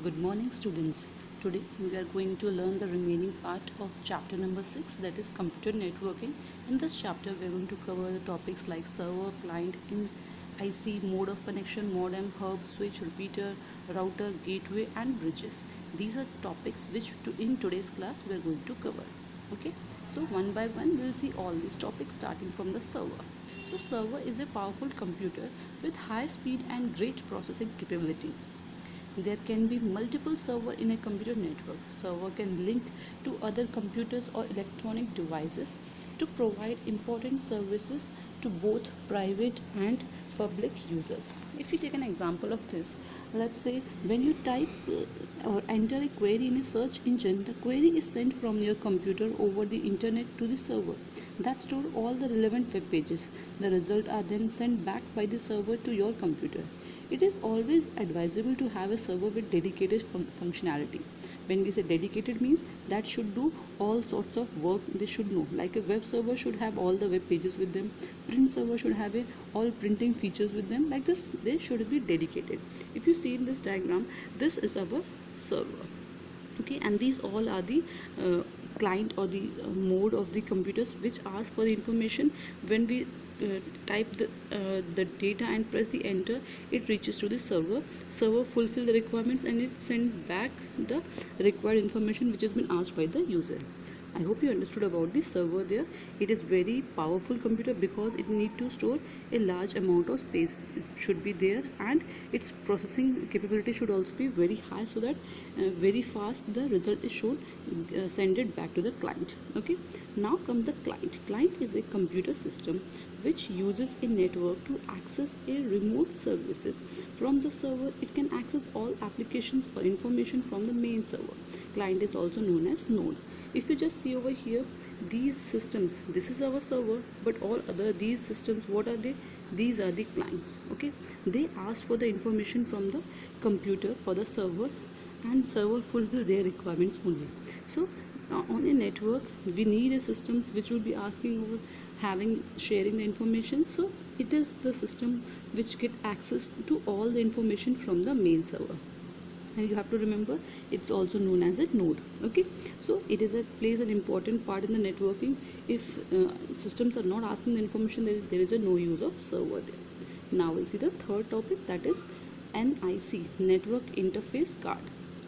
Good morning, students. Today we are going to learn the remaining part of chapter number 6, that is computer networking. In this chapter we are going to cover the topics like server, client, in IC, mode of connection, modem, hub, switch, repeater, router, gateway and bridges. These are topics which in today's class we are going to cover. Okay, so one by one we will see all these topics starting from the server. So server is a powerful computer with high speed and great processing capabilities. There can be multiple servers in a computer network. Server can link to other computers or electronic devices to provide important services to both private and public users. If you take an example of this, let's say when you type or enter a query in a search engine, the query is sent from your computer over the internet to the server that store all the relevant web pages. The results are then sent back by the server to your computer. It is always advisable to have a server with dedicated functionality. When we say dedicated means that should do all sorts of work they should know. Like a web server should have all the web pages with them. Print server should have all printing features with them. Like this, they should be dedicated. If you see in this diagram, this is our server. Okay, and these all are the client or the mode of the computers which ask for the information. When we type the data and press the enter, it reaches to the server fulfill the requirements and it send back the required information which has been asked by the user. I hope you understood about the server there. It is very powerful computer because it need to store a large amount of space. It should be there, and its processing capability should also be very high so that very fast the result is shown, send it back to the client. Okay, now come the client. Client is a computer system which uses a network to access a remote services. From the server, it can access all applications or information from the main server. Client is also known as node. If you just see over here, these systems, this is our server, but all other these systems, what are they? These are the clients. Okay, they ask for the information from the computer or the server, and server fulfill their requirements only. So on a network we need a systems which will be asking over sharing the information. So it is the system which get access to all the information from the main server, and you have to remember it's also known as a node. Okay, so it is plays an important part in the networking. If systems are not asking the information, there is a no use of server there. Now we'll see the third topic, that is NIC, network interface card.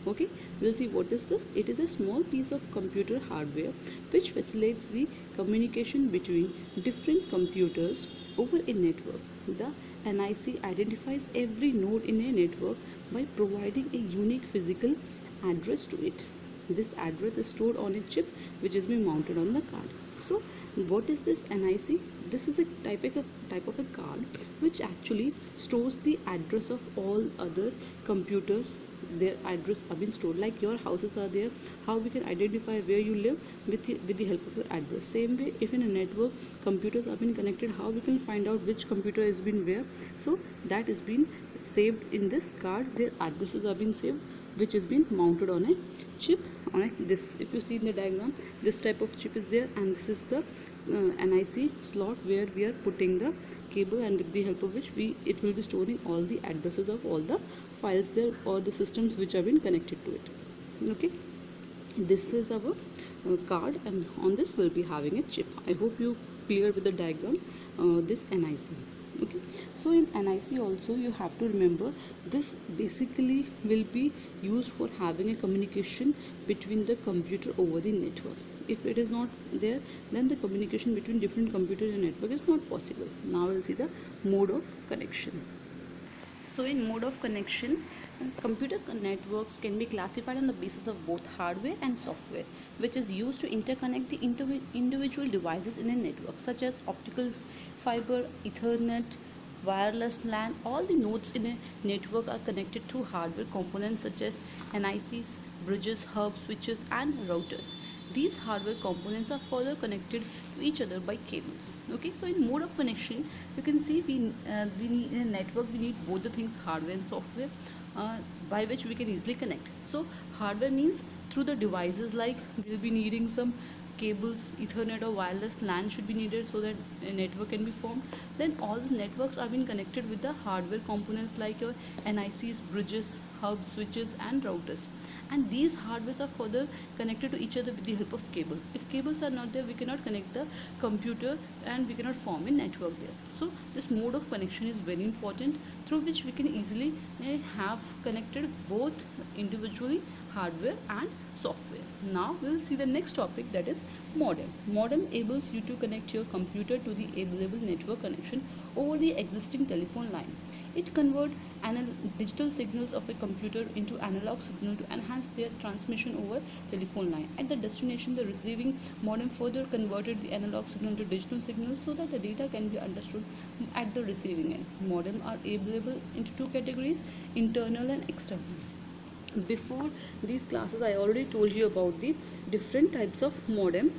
Okay, we'll see what is this. It is a small piece of computer hardware which facilitates the communication between different computers over a network. The NIC identifies every node in a network by providing a unique physical address to it. This address is stored on a chip which is being mounted on the card. So what is this NIC? This is a type of a card which actually stores the address of all other computers. Their address are being stored, like your houses are there. How we can identify where you live? With the help of your address. Same way, if in a network computers are being connected, how we can find out which computer has been where? So that is being saved in this card. Their addresses are being saved, which is being mounted on a chip. On this, if you see in the diagram, this type of chip is there, and this is the NIC slot where we are putting the cable, and with the help of which it will be storing all the addresses of all the files there or the systems which have been connected to it. Okay, this is our card, and on this we'll be having a chip. I hope you clear with the diagram this NIC. Okay, so in NIC also you have to remember this basically will be used for having a communication between the computer over the network. If it is not there, then the communication between different computers and network is not possible. Now we'll see the mode of connection. So in mode of connection, computer networks can be classified on the basis of both hardware and software, which is used to interconnect the individual devices in a network, such as optical fiber, Ethernet, wireless LAN. All the nodes in a network are connected through hardware components such as NICs, bridges, hubs, switches and routers. These hardware components are further connected to each other by cables. Okay, so in mode of connection, you can see we need in a network we need both the things, hardware and software, by which we can easily connect. So hardware means through the devices, like we'll be needing some cables, Ethernet or wireless LAN should be needed so that a network can be formed. Then all the networks are being connected with the hardware components like your NICs, bridges, hubs, switches and routers. And these hardwares are further connected to each other with the help of cables. If cables are not there, we cannot connect the computer and we cannot form a network there. So this mode of connection is very important, through which we can easily have connected both individually hardware and software. Now we will see the next topic, that is modem. Modem enables you to connect your computer to the available network connection over the existing telephone line. It converts digital signals of a computer into analog signal to enhance their transmission over telephone line. At the destination, the receiving modem further converted the analog signal to digital signal so that the data can be understood at the receiving end. Modem are available into two categories, internal and external. Before these classes I already told you about the different types of modem,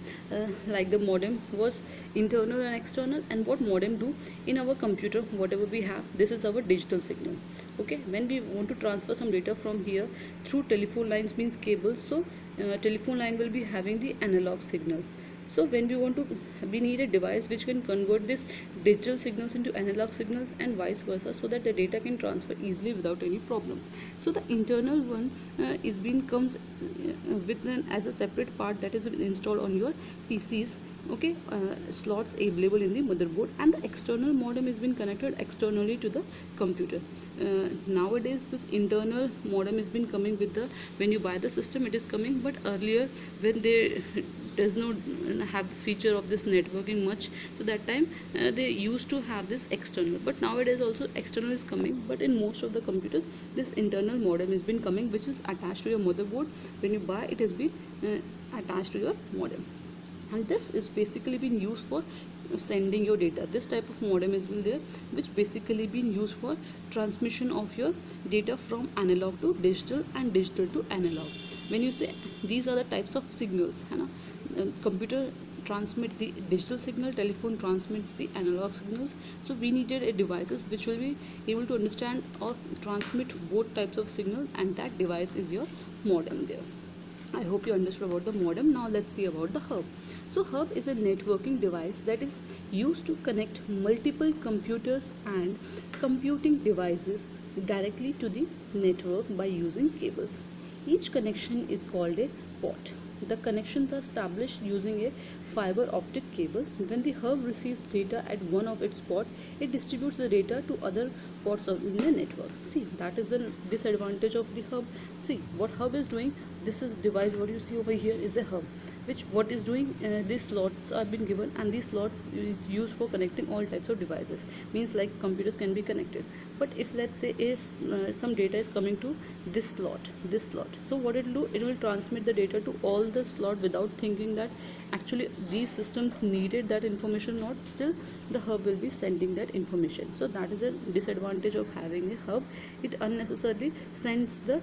like the modem was internal and external, and what modem do in our computer, whatever we have, this is our digital signal. Okay, when we want to transfer some data from here through telephone lines, means cables, so telephone line will be having the analog signal. So when we need a device which can convert this digital signals into analog signals and vice versa, so that the data can transfer easily without any problem. So the internal one comes with as a separate part that is installed on your PCs. Okay, slots available in the motherboard, and the external modem has been connected externally to the computer. Nowadays this internal modem has been coming with the, when you buy the system it is coming, but earlier when they does not have the feature of this networking much, so that time they used to have this external, but nowadays also external is coming, but in most of the computers this internal modem has been coming, which is attached to your motherboard. When you buy it has been attached to your modem, and this is basically been used for sending your data. This type of modem is been there, which basically been used for transmission of your data from analog to digital and digital to analog. When you say these are the types of signals, computer transmit the digital signal, telephone transmits the analog signals, so we needed a devices which will be able to understand or transmit both types of signal, and that device is your modem there. I hope you understood about the modem. Now let's see about the hub. So hub is a networking device that is used to connect multiple computers and computing devices directly to the network by using cables. Each connection is called a port. The connections are established using a fiber optic cable. When the hub receives data at one of its ports, it distributes the data to other ports of the network. See, that is the disadvantage of the hub. See, what hub is doing, this is device, what you see over here is a hub, which what is doing, these slots are been given, and these slots is used for connecting all types of devices, means like computers can be connected. But if let's say is some data is coming to this slot, so what it will do, it will transmit the data to all the slot without thinking that actually these systems needed that information, not still the hub will be sending that information. So that is a disadvantage of having a hub. It unnecessarily sends the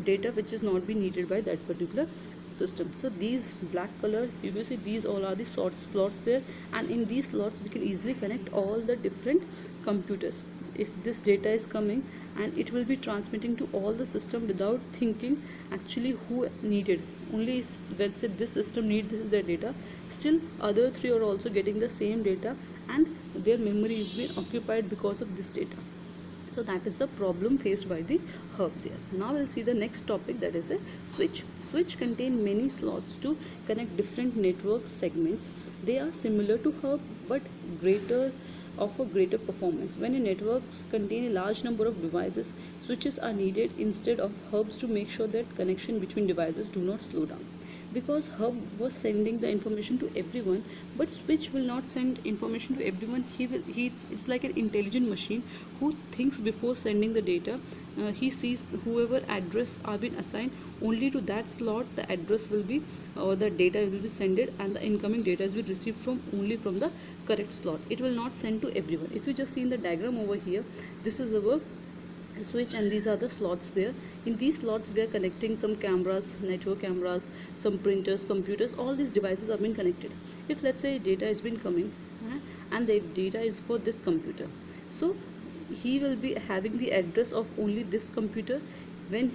data which is not be needed by that particular system. So these black color, you will see these all are the slots there, and in these slots we can easily connect all the different computers. If this data is coming, and it will be transmitting to all the system without thinking actually who needed. Only if let's say this system needs the data, still other three are also getting the same data, and their memory is being occupied because of this data. So that is the problem faced by the hub there. Now we'll see the next topic, that is a switch. Switch contain many slots to connect different network segments. They are similar to hub but offer greater performance. When a network contains a large number of devices, switches are needed instead of hubs to make sure that connection between devices do not slow down. Because hub was sending the information to everyone, but switch will not send information to everyone. It's like an intelligent machine who thinks before sending the data. He sees whoever address are been assigned, only to that slot the address will be, or the data will be sent, and the incoming data is received from only from the correct slot. It will not send to everyone. If you just see in the diagram over here, this is our switch and these are the slots there. In these slots we are connecting some cameras, network cameras, some printers, computers. All these devices have been connected. If let's say data has been coming and the data is for this computer, so he will be having the address of only this computer. when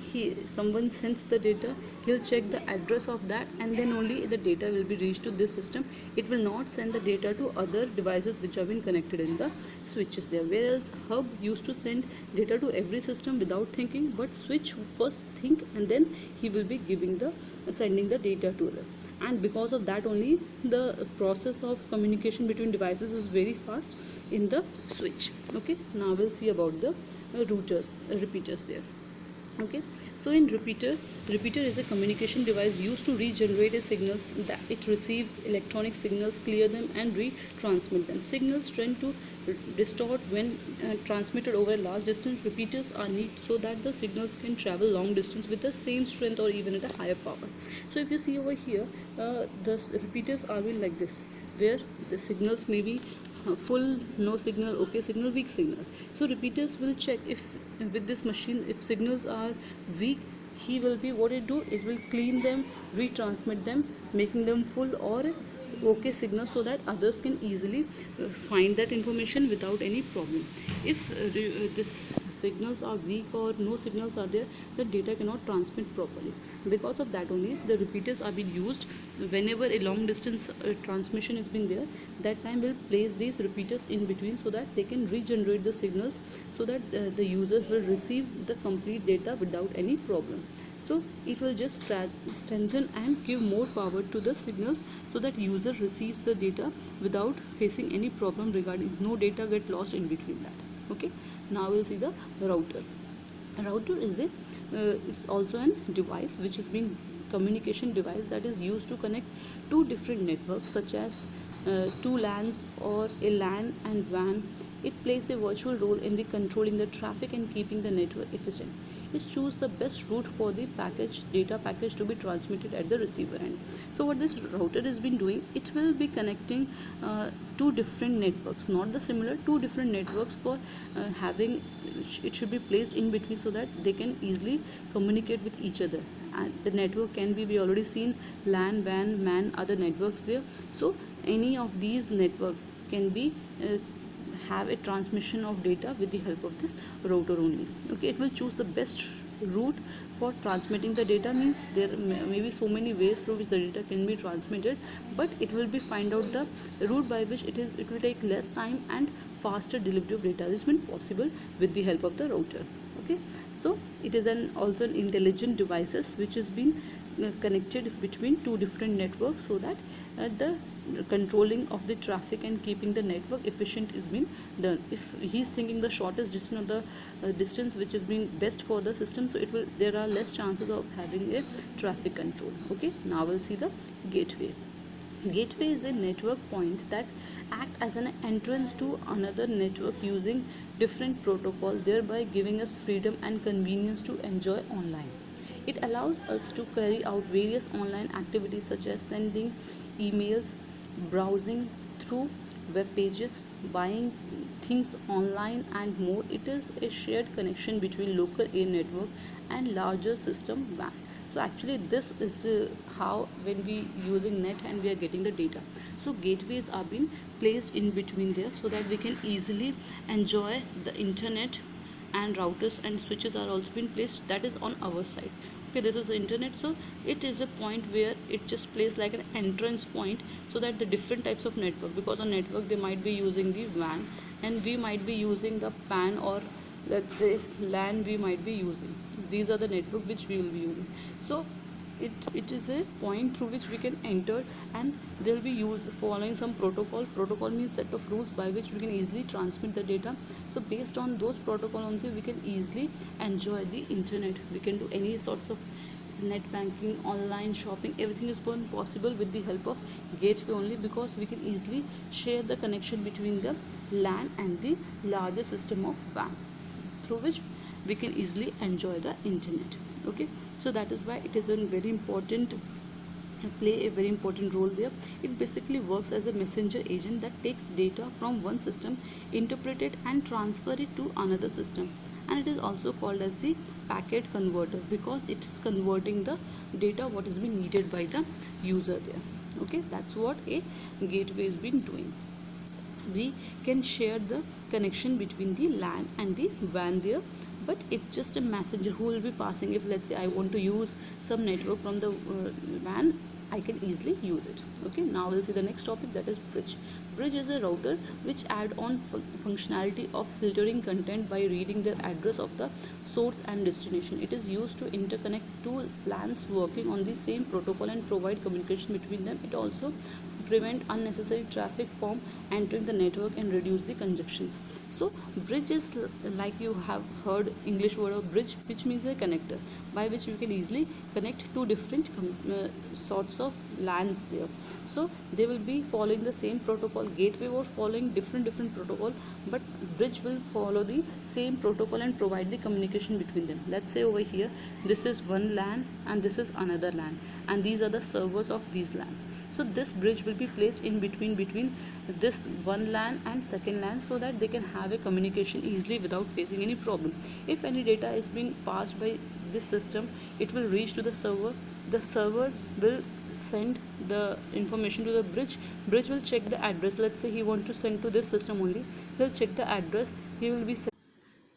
someone sends the data, he'll check the address of that, and then only the data will be reached to this system. It will not send the data to other devices which have been connected in the switches there. Whereas hub used to send data to every system without thinking, but switch first think, and then he will be giving the sending the data to them. And because of that only, the process of communication between devices is very fast in the switch. Okay, now we'll see about the repeaters there. Okay, so in repeater is a communication device used to regenerate a signals that it receives electronic signals, clear them and retransmit them. Signals tend to distort when transmitted over a large distance. Repeaters are neat so that the signals can travel long distance with the same strength or even at a higher power. So if you see over here, the repeaters are like this, where the signals may be full, no signal, okay signal, weak signal. So repeaters will check if with this machine, if signals are weak, he will be, what it do, it will clean them, retransmit them, making them full or okay signal, so that others can easily find that information without any problem. If this signals are weak or no signals are there, the data cannot transmit properly. Because of that only, the repeaters are being used whenever a long distance transmission has been there. That time we'll place these repeaters in between so that they can regenerate the signals, so that the users will receive the complete data without any problem. So it will just strengthen and give more power to the signals, so that user receives the data without facing any problem regarding, no data get lost in between that. Okay, now we'll see the router. Router is a it's also an device which is being communication device that is used to connect two different networks, such as two LANs or a LAN and WAN. It plays a virtual role in the controlling the traffic and keeping the network efficient. It chooses the best route for the data package to be transmitted at the receiver end. So what this router has been doing, it will be connecting two different networks, not the similar, two different networks for having, it should be placed in between so that they can easily communicate with each other. And the network can be, we already seen LAN, WAN, MAN, other networks there. So any of these network can be have a transmission of data with the help of this router only. Okay, it will choose the best route for transmitting the data, means there may be so many ways through which the data can be transmitted, but it will be find out the route by which it will take less time and faster delivery of data. This has been possible with the help of the router. Okay, so it is also an intelligent devices which has been connected between two different networks, so that the controlling of the traffic and keeping the network efficient is being done. If he's thinking the shortest distance, or the distance which is being best for the system, so it will, there are less chances of having a traffic control. Okay, now we'll see the gateway. Gateway is a network point that act as an entrance to another network using different protocol, thereby giving us freedom and convenience to enjoy online. It allows us to carry out various online activities such as sending emails, browsing through web pages, buying things online and more. It is a shared connection between local area network and larger system WAN. So actually this is how, when we using net and we are getting the data, so gateways are being placed in between there so that we can easily enjoy the internet, and routers and switches are also being placed, that is on our side. Okay, this is the internet, so it is a point where it just plays like an entrance point, so that the different types of network, because on network they might be using the WAN and we might be using the PAN, or let's say LAN we might be using. These are the network which we will be using. So it is a point through which we can enter, and they will be used following some protocol. Protocol means set of rules by which we can easily transmit the data. So based on those protocol only, we can easily enjoy the internet. We can do any sorts of net banking, online shopping, everything is possible with the help of gateway only, because we can easily share the connection between the LAN and the larger system of WAN, through which we can easily enjoy the internet. Okay, so that is why it is a very important, play a very important role there. It basically works as a messenger agent that takes data from one system, interpret it and transfer it to another system. And it is also called as the packet converter, because it is converting the data what is being needed by the user there. Okay, that's what a gateway has been doing. We can share the connection between the LAN and the WAN there but it's just a messenger who will be passing. If let's say I want to use some network from the WAN, I can easily use it. Okay, now we'll see the next topic, that is bridge. Bridge is a router which add on functionality of filtering content by reading the address of the source and destination. It is used to interconnect two LANs working on the same protocol and provide communication between them. It also prevent unnecessary traffic from entering the network and reduce the congestions. So bridge is like you have heard English word of bridge, which means a connector by which you can easily connect two different sorts of LANs there. So they will be following the same protocol. Gateway was following different protocol, but bridge will follow the same protocol and provide the communication between them. Let's say over here this is one LAN and this is another LAN, and these are the servers of these LANs. So this bridge will be placed in between this one LAN and second LAN, so that they can have a communication easily without facing any problem. If any data is being passed by this system, it will reach to the server. The server will send the information to the bridge. Bridge will check the address. Let's say he wants to send to this system only, he'll check the address, he will be send.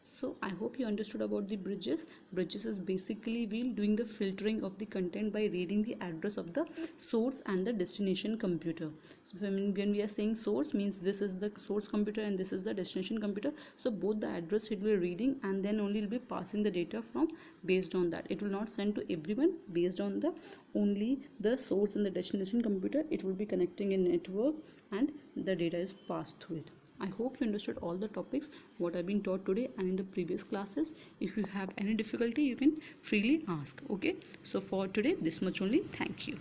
So I hope you understood about the bridges. Bridges is basically we'll doing the filtering of the content by reading the address of the source and the destination computer. So when we are saying source, means this is the source computer and this is the destination computer. So both the address it will be reading, and then only will be passing the data from based on that. It will not send to everyone based on the only the source and the destination computer. It will be connecting a network and the data is passed through it. I hope you understood all the topics what I've been taught today and in the previous classes. If you have any difficulty, you can freely ask. Okay, so for today this much only. Thank you.